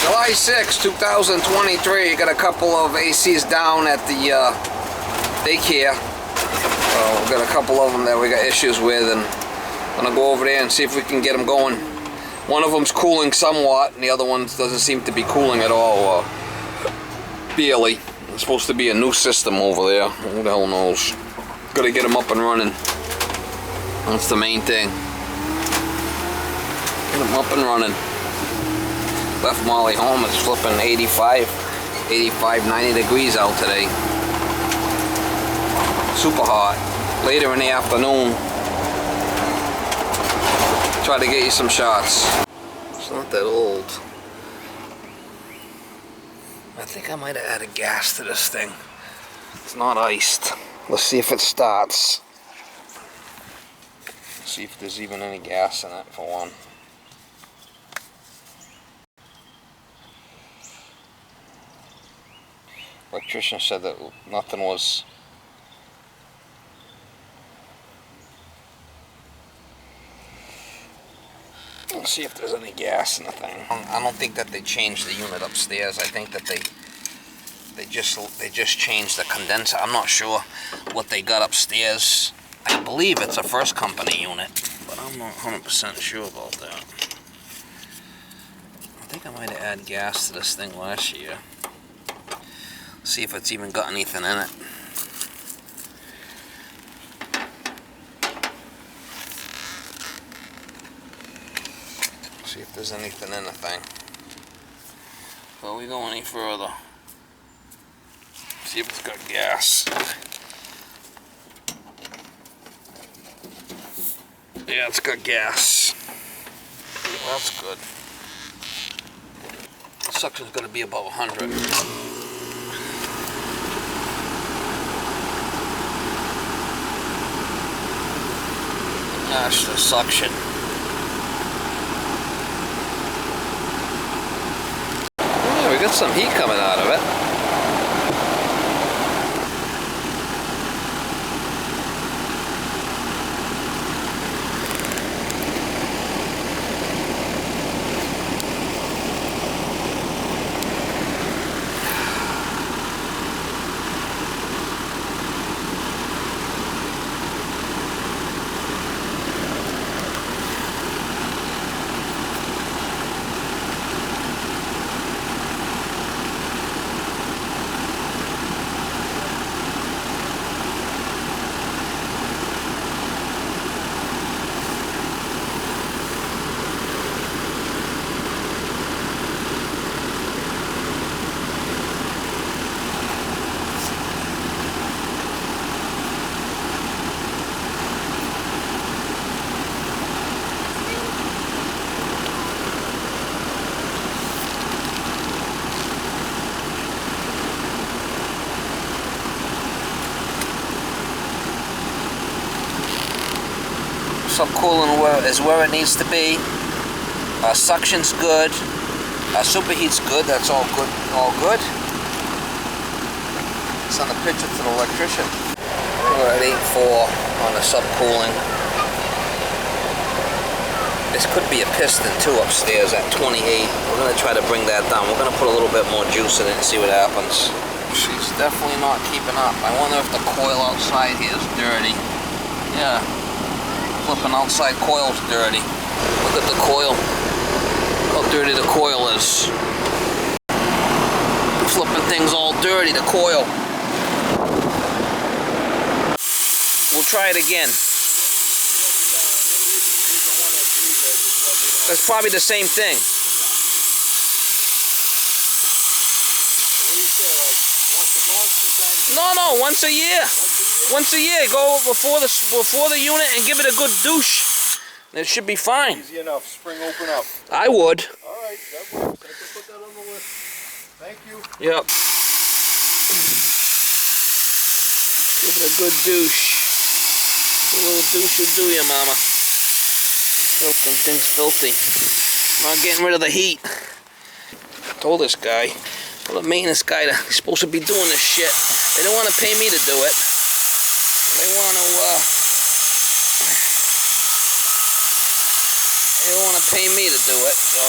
July 6, 2023. Got a couple of ACs down at the daycare. We got a couple of them that we got issues with, and I'm gonna go over there and see if we can get them going. One of them's cooling somewhat, and the other one doesn't seem to be cooling at all, barely. It's supposed to be a new system over there. Who the hell knows? Gotta get them up and running. That's the main thing. Get them up and running. Left Molly home. It's flipping 85, 90 degrees out today. Super hot. Later in the afternoon, try to get you some shots. It's not that old. I think I might have added gas to this thing. It's not iced. Let's see if it starts. See if there's even any gas in it for one. Electrician said that nothing was. Let's see if there's any gas in the thing. I don't think that they changed the unit upstairs. I think that they just changed the condenser. I'm not sure what they got upstairs. I believe it's a first company unit, but I'm not 100% sure about that. I think I might have added gas to this thing last year. See if it's even got anything in it. See if there's anything in the thing. Before we go any further, see if it's got gas. Yeah, it's got gas. Well, that's good. The suction's gonna be about 100. Gosh, the suction. Yeah, we got some heat coming out of it. Subcooling is where it needs to be. Suction's good. Superheat's good. That's all good. All good. Send a picture to the electrician. We're at 8.4 on the subcooling. This could be a piston too upstairs at 28. We're gonna try to bring that down. We're gonna put a little bit more juice in it and see what happens. She's definitely not keeping up. I wonder if the coil outside here is dirty. Yeah. Flipping outside coil's dirty. Look at the coil. How dirty the coil is. Flipping things all dirty, the coil. We'll try it again. That's probably the same thing. No, once a year. Once a year, go before the unit and give it a good douche. It should be fine. Easy enough. Spring open up. I would. All right, that works. I can put that on the list. Thank you. Yep. Give it a good douche. A little douche would do you, mama. Filthy thing's filthy. Not getting rid of the heat. I told this guy, well, the maintenance guy, he's supposed to be doing this shit. They don't want to pay me to do it. They want to, they don't want to pay me to do it, so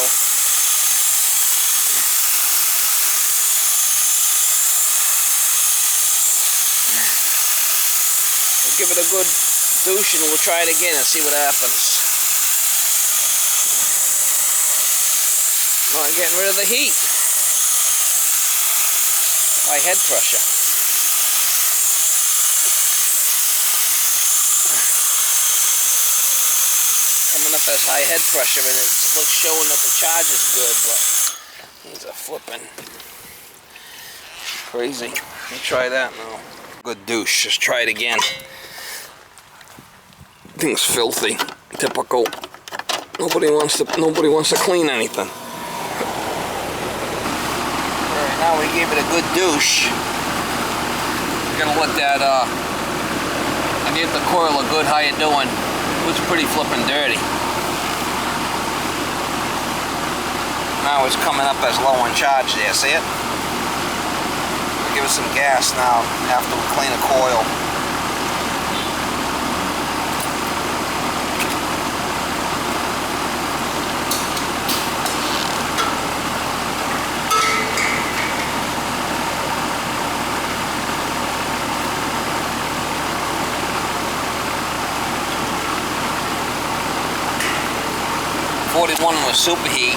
give it a good douche and we'll try it again and see what happens. Not getting rid of the heat. High head pressure. Coming up as high head pressure, and it looks showing that the charge is good, but these are flipping crazy. Let's try that now. Good douche. Just try it again. Thing's filthy. Typical. Nobody wants to clean anything. Alright, now we gave it a good douche. We're gonna let that I gave the coil a good how you doing. It was pretty flipping dirty. Now it's coming up as low on charge there, see it? We'll give it some gas now after we clean the coil. '41 was superheat.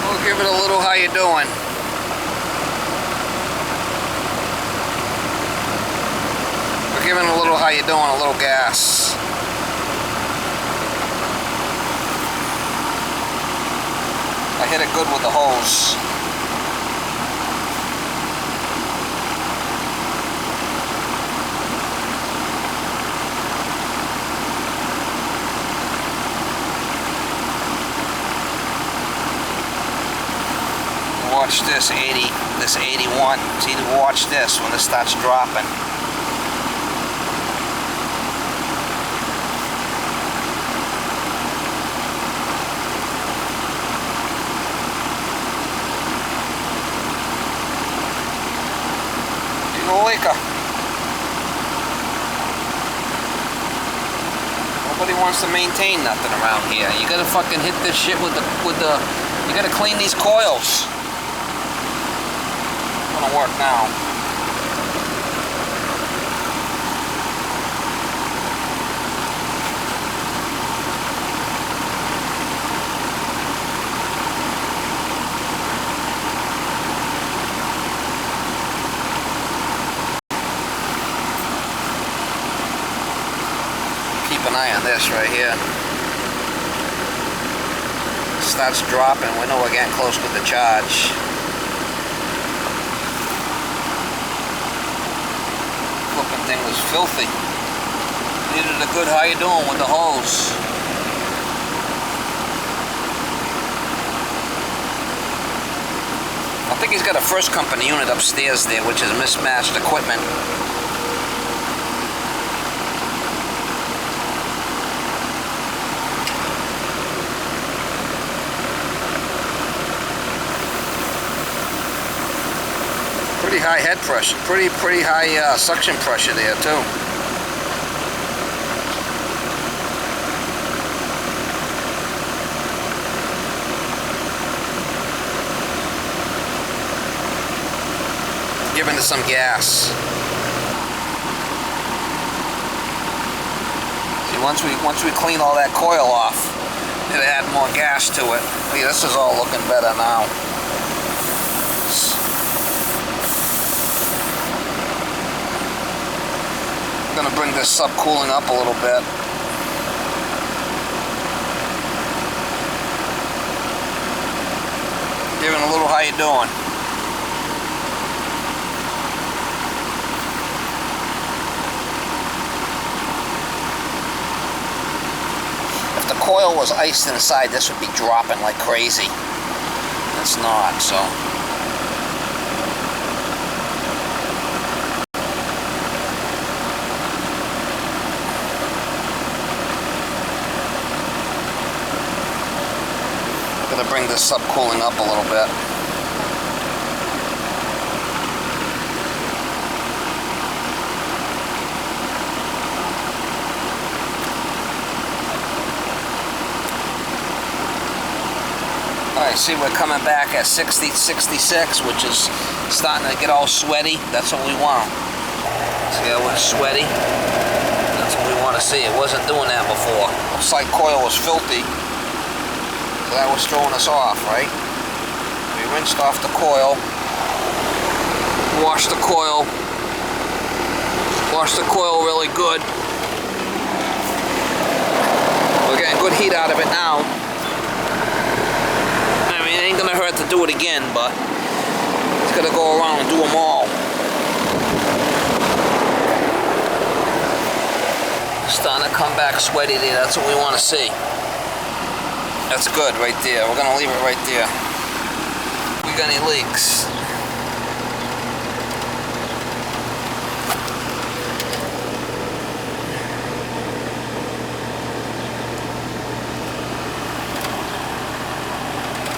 We'll give it a little how you doing. Giving a little how you doing, a little gas. I hit it good with the hose. Watch this 80, this 81. See, watch this when this starts dropping. Nobody wants to maintain nothing around here. You gotta fucking hit this shit with the you gotta clean these coils. It's gonna work now. An eye on this right here. Starts dropping. We know we're getting close to the charge. Flipping thing was filthy. Needed a good how you doing with the hose. I think he's got a first company unit upstairs there, which is mismatched equipment. Pretty high head pressure, pretty high suction pressure there too. Giving it some gas. See, once we clean all that coil off, it'll add more gas to it. See, this is all looking better now. I'm going to bring this subcooling up a little bit. Giving a little how you doing. If the coil was iced inside, this would be dropping like crazy. It's not, so. this up, cooling up a little bit. Alright, see, we're coming back at 60, 66, which is starting to get all sweaty. That's what we want. See how it's sweaty? That's what we want to see. It wasn't doing that before. Looks like coil was filthy. So that was throwing us off, right? We rinsed off the coil. Washed the coil. Washed the coil really good. We're getting good heat out of it now. I mean, it ain't gonna hurt to do it again, but it's gonna go around and do them all. Starting to come back sweaty there. That's what we want to see. That's good right there. We're gonna leave it right there. We got any leaks?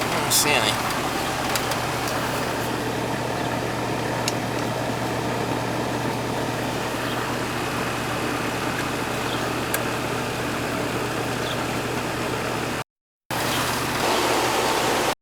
I don't see any.